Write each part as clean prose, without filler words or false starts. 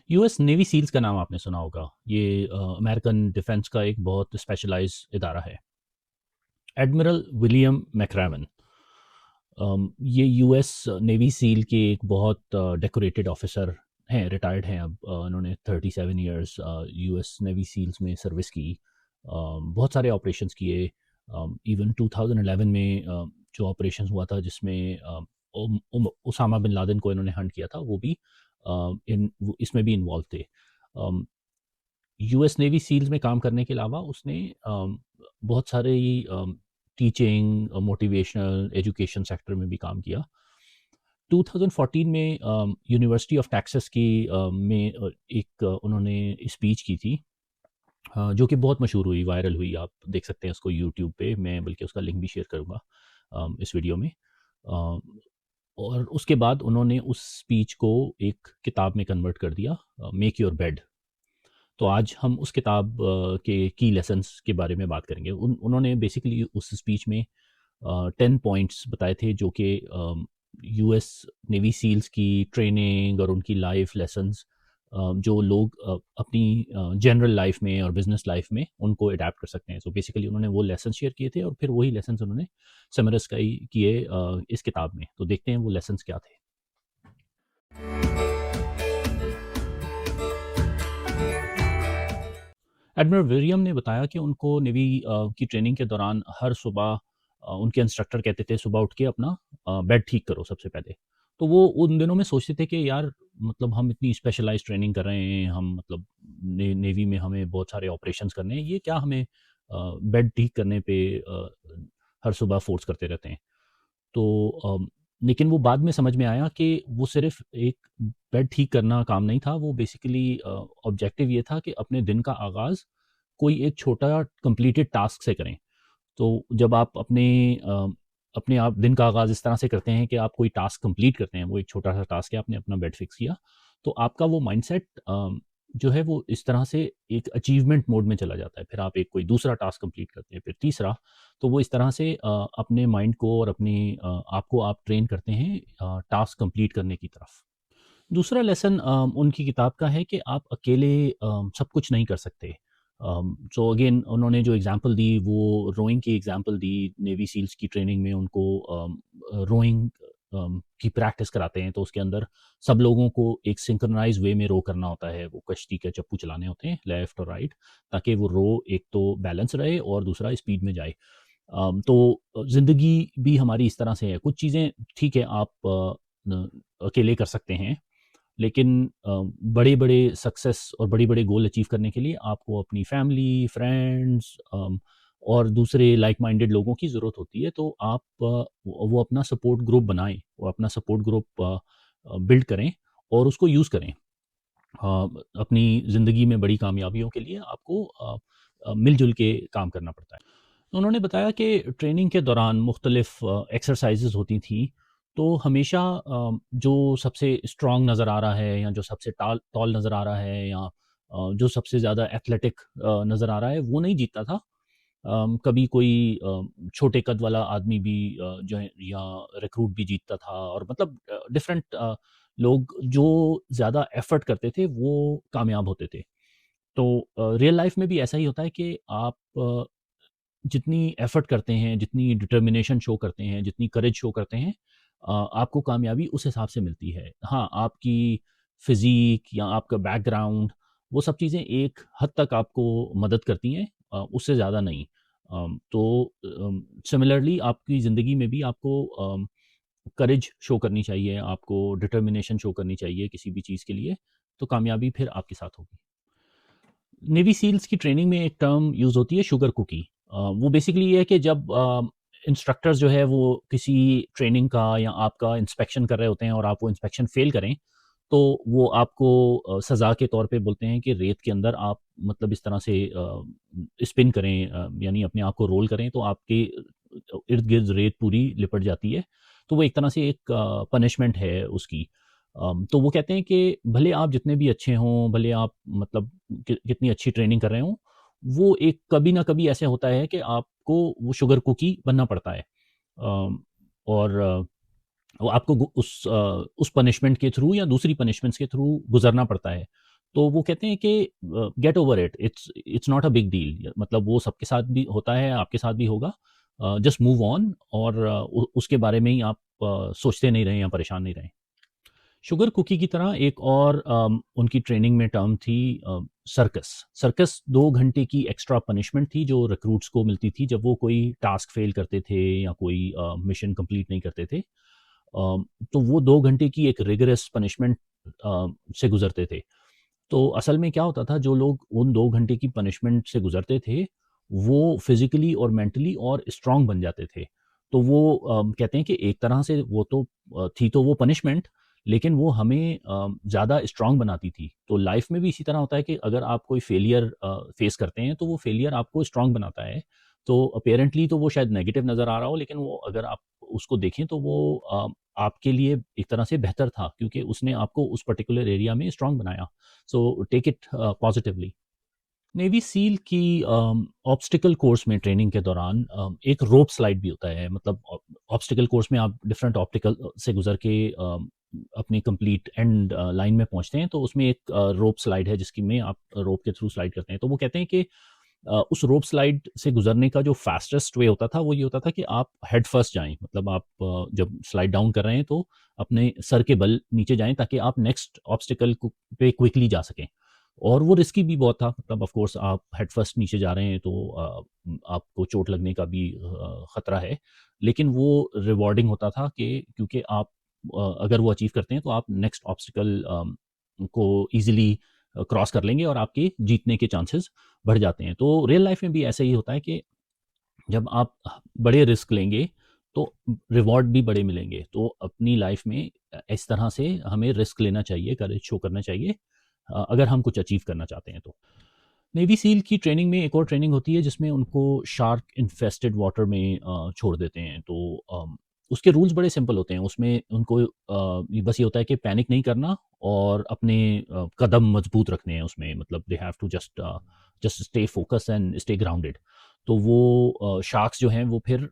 US navy seals का नाम आपने सुना होगा। ये अमेरिकन डिफेंस का एक बहुत स्पेशलाइज इदारा है। एडमिरल विलियम मैक्रावन, ये यूएस नेवी सील के एक बहुत डेकोरेटेड ऑफिसर हैं, रिटायर्ड हैं अब। उन्होंने 37 इयर्स यूएस नेवी सील्स में सर्विस की। बहुत सारे ऑपरेशंस किए। इवन 2011 में जो ऑपरेशन हुआ था जिसमें उसामा बिन लादेन को इन्होंने हंट किया था, वो भी इसमें भी इन्वॉल्व थे। यूएस नेवी सील्स में काम करने के अलावा उसने बहुत सारे टीचिंग, मोटिवेशनल, एजुकेशन सेक्टर में भी काम किया। 2014 में यूनिवर्सिटी ऑफ टेक्सास की में एक उन्होंने स्पीच की थी, जो कि बहुत मशहूर हुई, वायरल हुई। आप देख सकते हैं उसको यूट्यूब पे, मैं बल्कि उसका लिंक भी शेयर करूँगा इस वीडियो में। और उसके बाद उन्होंने उस स्पीच को एक किताब में कन्वर्ट कर दिया, मेक योर बेड। तो आज हम उस किताब के की लेसन्स के बारे में बात करेंगे। उन्होंने बेसिकली उस स्पीच में 10 पॉइंट्स बताए थे जो कि यूएस नेवी सील्स की ट्रेनिंग और उनकी लाइफ लेसन्स जो लोग अपनी जनरल लाइफ में और बिजनेस लाइफ में उनको अडेप्ट कर सकते हैं। सो बेसिकली उन्होंने वो लेसन शेयर किए थे और फिर वही लेसन्स उन्होंने समरस किए इस किताब में। तो देखते हैं वो लेसन्स क्या थे। एडमिरल विलियम ने बताया कि उनको नेवी की ट्रेनिंग के दौरान हर सुबह उनके इंस्ट्रक्टर कहते थे सुबह उठ के अपना बेड ठीक करो सबसे पहले। तो वो उन दिनों में सोचते थे कि यार, मतलब हम इतनी स्पेशलाइज ट्रेनिंग कर रहे हैं, हम मतलब नेवी में हमें बहुत सारे ऑपरेशंस करने हैं, ये क्या हमें बेड ठीक करने पे हर सुबह फोर्स करते रहते हैं। तो लेकिन वो बाद में समझ में आया कि वो सिर्फ एक बेड ठीक करना काम नहीं था, वो बेसिकली ऑब्जेक्टिव ये था कि अपने दिन का आगाज़ कोई एक छोटा कंप्लीटेड टास्क से करें। तो जब आप अपने आप दिन का आगाज़ इस तरह से करते हैं कि आप कोई टास्क कंप्लीट करते हैं, वो एक छोटा सा टास्क है, आपने अपना बेड फिक्स किया, तो आपका वो माइंडसेट जो है वो इस तरह से एक अचीवमेंट मोड में चला जाता है। फिर आप एक कोई दूसरा टास्क कंप्लीट करते हैं, फिर तीसरा। तो वो इस तरह से अपने माइंड को और अपने आप को आप ट्रेन करते हैं टास्क कंप्लीट करने की तरफ। दूसरा लेसन उनकी किताब का है कि आप अकेले सब कुछ नहीं कर सकते। सो अगेन उन्होंने जो एग्जांपल दी वो रोइंग की एग्जांपल दी। नेवी सील्स की ट्रेनिंग में उनको रोइंग की प्रैक्टिस कराते हैं, तो उसके अंदर सब लोगों को एक सिंक्रोनाइज वे में रो करना होता है। वो कश्ती के चप्पू चलाने होते हैं लेफ्ट और राइट, ताकि वो रो एक तो बैलेंस रहे और दूसरा स्पीड में जाए। तो ज़िंदगी भी हमारी इस तरह से है। कुछ चीज़ें ठीक है आप अकेले कर सकते हैं, लेकिन बड़े-बड़े सक्सेस और बड़े-बड़े गोल अचीव करने के लिए आपको अपनी फैमिली, फ्रेंड्स और दूसरे लाइक माइंडेड लोगों की ज़रूरत होती है। तो आप वो अपना सपोर्ट ग्रुप बनाएँ, वो अपना सपोर्ट ग्रुप बिल्ड करें और उसको यूज़ करें। अपनी ज़िंदगी में बड़ी कामयाबियों के लिए आपको मिल-जुल के काम करना पड़ता है। तो उन्होंने बताया कि ट्रेनिंग के दौरान मुख्तलिफ एक्सरसाइजेज होती थी। तो हमेशा जो सबसे स्ट्रांग नज़र आ रहा है या जो सबसे टाल तौल नज़र आ रहा है या जो सबसे ज़्यादा एथलेटिक नज़र आ रहा है वो नहीं जीतता था। कभी कोई छोटे कद वाला आदमी भी जो है या रिक्रूट भी जीतता था, और मतलब डिफरेंट लोग जो ज़्यादा एफर्ट करते थे वो कामयाब होते थे। तो रियल लाइफ में भी ऐसा ही होता है कि आप जितनी एफर्ट करते हैं, जितनी डिटर्मिनेशन शो करते हैं, जितनी करेज शो करते हैं, आपको कामयाबी उस हिसाब से मिलती है। हाँ, आपकी फ़िज़ीक या आपका बैकग्राउंड, वो सब चीज़ें एक हद तक आपको मदद करती हैं, उससे ज़्यादा नहीं। तो सिमिलरली आपकी ज़िंदगी में भी आपको करेज शो करनी चाहिए, आपको डिटर्मिनेशन शो करनी चाहिए किसी भी चीज़ के लिए, तो कामयाबी फिर आपके साथ होगी। नेवी सील्स की ट्रेनिंग में एक टर्म यूज़ होती है, शुगर कुकी। वो बेसिकली ये है कि जब इंस्ट्रक्टर्स जो है वो किसी ट्रेनिंग का या आपका इंस्पेक्शन कर रहे होते हैं और आप वो इंस्पेक्शन फेल करें, तो वो आपको सज़ा के तौर पे बोलते हैं कि रेत के अंदर आप मतलब इस तरह से स्पिन करें, यानी अपने आप को रोल करें, तो आपके इर्द-गिर्द रेत पूरी लिपट जाती है। तो वो एक तरह से एक पनिशमेंट है उसकी। तो वो कहते हैं कि भले आप जितने भी अच्छे हों, भले आप मतलब कितनी अच्छी ट्रेनिंग कर रहे हों, वो एक कभी ना कभी ऐसे होता है कि आपको वो शुगर कुकी बनना पड़ता है। और वो आपको उस पनिशमेंट के थ्रू या दूसरी पनिशमेंट्स के थ्रू गुजरना पड़ता है। तो वो कहते हैं कि get over it, it's not a big deal, मतलब वो सबके साथ भी होता है, आपके साथ भी होगा, जस्ट मूव ऑन, और उसके बारे में ही आप सोचते नहीं रहें या परेशान नहीं रहें। शुगर कुकी की तरह एक और उनकी ट्रेनिंग में टर्म थी सर्कस। सर्कस 2 घंटे की एक्स्ट्रा पनिशमेंट थी जो रिक्रूट्स को मिलती थी जब वो कोई टास्क फेल करते थे या कोई मिशन कंप्लीट नहीं करते थे। तो वो 2 घंटे की एक रिगरस पनिशमेंट से गुजरते थे। तो असल में क्या होता था, जो लोग उन 2 घंटे की पनिशमेंट से गुजरते थे वो फिजिकली और मेंटली और स्ट्रांग बन जाते थे। तो वो कहते हैं कि एक तरह से वो तो थी तो वो पनिशमेंट, लेकिन वो हमें ज़्यादा स्ट्रांग बनाती थी। तो लाइफ में भी इसी तरह होता है कि अगर आप कोई फेलियर फेस करते हैं तो वो फेलियर आपको स्ट्रांग बनाता है। तो अपेरेंटली तो वो शायद नेगेटिव नज़र आ रहा हो, लेकिन वो अगर आप उसको देखें तो वो आपके लिए एक तरह से बेहतर था, क्योंकि उसने आपको उस पर्टिकुलर एरिया में स्ट्रांग बनाया। So take it positively. Navy seal की ऑब्स्टिकल कोर्स में ट्रेनिंग के दौरान एक रोप स्लाइड भी होता है। मतलब ऑब्स्टिकल कोर्स में आप डिफरेंट ऑप्टिकल से गुजर के अपनी कंप्लीट एंड लाइन में पहुंचते हैं, तो उसमें एक रोप स्लाइड है जिसकी में आप रोप के थ्रू स्लाइड करते हैं। तो वो कहते हैं कि उस रोप स्लाइड से गुजरने का जो फास्टेस्ट वे होता था वो ये होता था कि आप हेड फर्स्ट जाएं, मतलब आप जब स्लाइड डाउन कर रहे हैं तो अपने सर के बल नीचे जाएं ताकि आप नेक्स्ट ऑब्स्टिकल पे क्विकली जा सकें। और वो रिस्की भी बहुत था, मतलब ऑफ कोर्स आप हेड फर्स्ट नीचे जा रहे हैं तो आपको चोट लगने का भी खतरा है, लेकिन वो रिवॉर्डिंग होता था कि क्योंकि आप अगर वो अचीव करते हैं तो आप नेक्स्ट ऑब्स्टिकल को इजीली क्रॉस कर लेंगे और आपके जीतने के चांसेस बढ़ जाते हैं। तो रियल लाइफ में भी ऐसा ही होता है कि जब आप बड़े रिस्क लेंगे तो रिवॉर्ड भी बड़े मिलेंगे। तो अपनी लाइफ में इस तरह से हमें रिस्क लेना चाहिए, करेज शो करना चाहिए, अगर हम कुछ अचीव करना चाहते हैं तो। नेवी सील की ट्रेनिंग में एक और ट्रेनिंग होती है जिसमें उनको शार्क इन्फेस्टेड वाटर में छोड़ देते हैं। तो उसके रूल्स बड़े सिंपल होते हैं। उसमें उनको ये बस ये होता है कि पैनिक नहीं करना और अपने कदम मजबूत रखने हैं उसमें, मतलब they have to just just stay focus and stay grounded. तो वो शार्क्स जो हैं वो फिर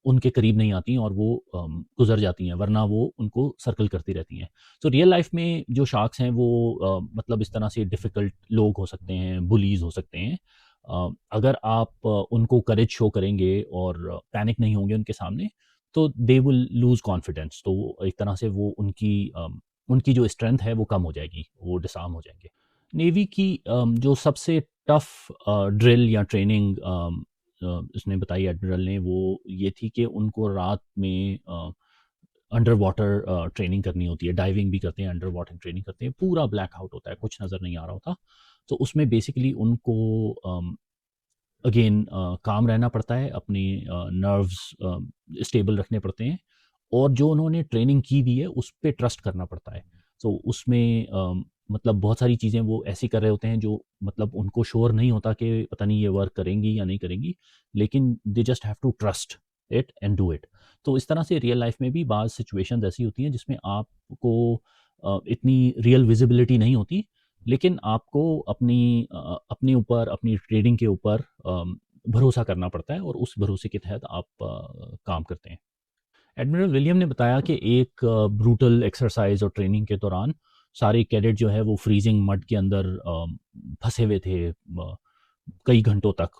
उनके करीब नहीं आती और वो गुजर जाती हैं, वरना वो उनको सर्कल करती रहती हैं। तो रियल लाइफ में जो शार्क्स हैं वो मतलब इस तरह से डिफ़िकल्ट लोग हो सकते हैं, बुलीज़ हो सकते हैं। अगर आप उनको करेज शो करेंगे और पैनिक नहीं होंगे उनके सामने, तो दे विल लूज़ कॉन्फिडेंस। तो एक तरह से वो उनकी जो स्ट्रेंथ है वो कम हो जाएगी, वो डिसआर्म हो जाएँगे। नेवी की जो सबसे टफ़ ड्रिल या ट्रेनिंग उसने बताई एडमिरल ने, वो ये थी कि उनको रात में अंडर वाटर ट्रेनिंग करनी होती है। डाइविंग भी करते हैं, अंडर वाटर ट्रेनिंग करते हैं, पूरा ब्लैक आउट होता है, कुछ नज़र नहीं आ रहा होता। तो उसमें बेसिकली उनको अगेन काम रहना पड़ता है, अपनी नर्व्स स्टेबल रखने पड़ते हैं, और जो उन्होंने ट्रेनिंग की भी है उस पे ट्रस्ट करना पड़ता है। तो उसमें मतलब बहुत सारी चीज़ें वो ऐसी कर रहे होते हैं जो मतलब उनको श्योर नहीं होता कि पता नहीं ये वर्क करेंगी या नहीं करेंगी, लेकिन they just have to trust it and do it. तो इस तरह से रियल लाइफ में भी बाज़ सिचुएशंस ऐसी होती हैं जिसमें आपको इतनी रियल विजिबिलिटी नहीं होती, लेकिन आपको अपने ऊपर, अपनी ट्रेडिंग के ऊपर भरोसा करना पड़ता है और उस भरोसे के तहत आप काम करते हैं। एडमिरल विलियम ने बताया कि एक ब्रूटल एक्सरसाइज और ट्रेनिंग के दौरान सारे कैडेट जो है वो फ्रीजिंग मड के अंदर फंसे हुए थे कई घंटों तक।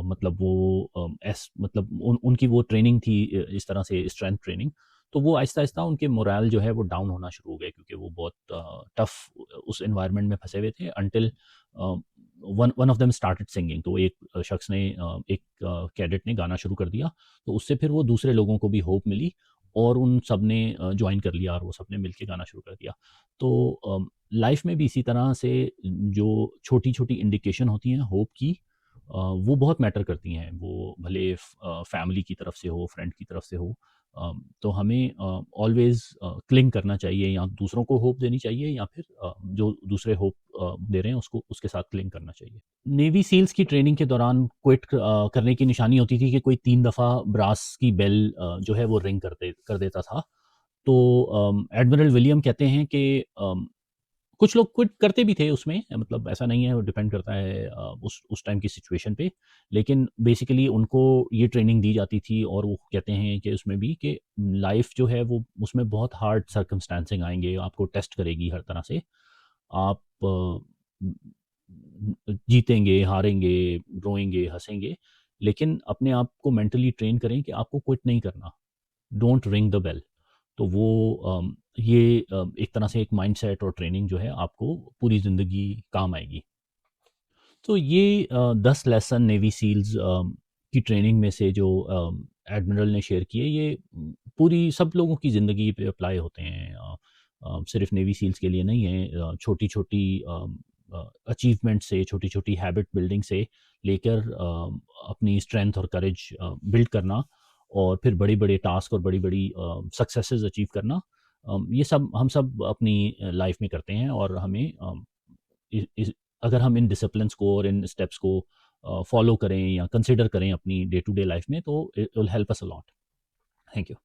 मतलब वो मतलब उनकी वो ट्रेनिंग थी इस तरह से स्ट्रेंथ ट्रेनिंग। तो वो आहिस्ता आहिस्ता उनके मोरल जो है वो डाउन होना शुरू हो गया, क्योंकि वो बहुत टफ उस एनवायरनमेंट में फंसे हुए थे, until one one of them started singing. तो एक शख्स ने एक कैडेट ने गाना शुरू कर दिया, तो उससे फिर वो दूसरे लोगों को भी होप मिली और उन सब ने ज्वाइन कर लिया और वो सब ने मिलके गाना शुरू कर दिया। तो लाइफ में भी इसी तरह से जो छोटी छोटी इंडिकेशन होती हैं होप की, वो बहुत मैटर करती हैं। वो भले फैमिली की तरफ से हो, फ्रेंड की तरफ से हो। तो हमें ऑलवेज क्लिंग करना चाहिए, या दूसरों को होप देनी चाहिए, या फिर जो दूसरे होप दे रहे हैं उसको उसके साथ क्लिंग करना चाहिए। नेवी सील्स की ट्रेनिंग के दौरान क्विट करने की निशानी होती थी कि कोई 3 दफ़ा ब्रास की बेल जो है वो रिंग कर देता था। तो एडमिरल विलियम कहते हैं कि कुछ लोग क्विट करते भी थे उसमें, मतलब ऐसा नहीं है, वो डिपेंड करता है उस टाइम की सिचुएशन पे। लेकिन बेसिकली उनको ये ट्रेनिंग दी जाती थी, और वो कहते हैं कि उसमें भी कि लाइफ जो है वो उसमें बहुत हार्ड सर्कमस्टांसिंग आएंगे, आपको टेस्ट करेगी हर तरह से। आप जीतेंगे, हारेंगे, रोएँगे, हँसेंगे, लेकिन अपने आप को मेंटली ट्रेन करें कि आपको क्विट नहीं करना, डोंट रिंग द बेल। तो वो ये एक तरह से एक माइंडसेट और ट्रेनिंग जो है आपको पूरी ज़िंदगी काम आएगी। तो ये 10 लेसन नेवी सील्स की ट्रेनिंग में से जो एडमिरल ने शेयर किए, ये पूरी सब लोगों की ज़िंदगी पे अप्लाई होते हैं। सिर्फ नेवी सील्स के लिए नहीं है। छोटी-छोटी अचीवमेंट से, छोटी-छोटी हैबिट बिल्डिंग से लेकर अपनी स्ट्रेंथ और करेज बिल्ड करना, और फिर बड़े-बड़े टास्क और बड़ी-बड़ी सक्सेसेस अचीव करना, ये सब हम सब अपनी लाइफ में करते हैं, और हमें इस अगर हम इन डिसिप्लिन्स को और इन स्टेप्स को फॉलो करें या कंसिडर करें अपनी डे टू डे लाइफ में, तो it will help us a lot. Thank you.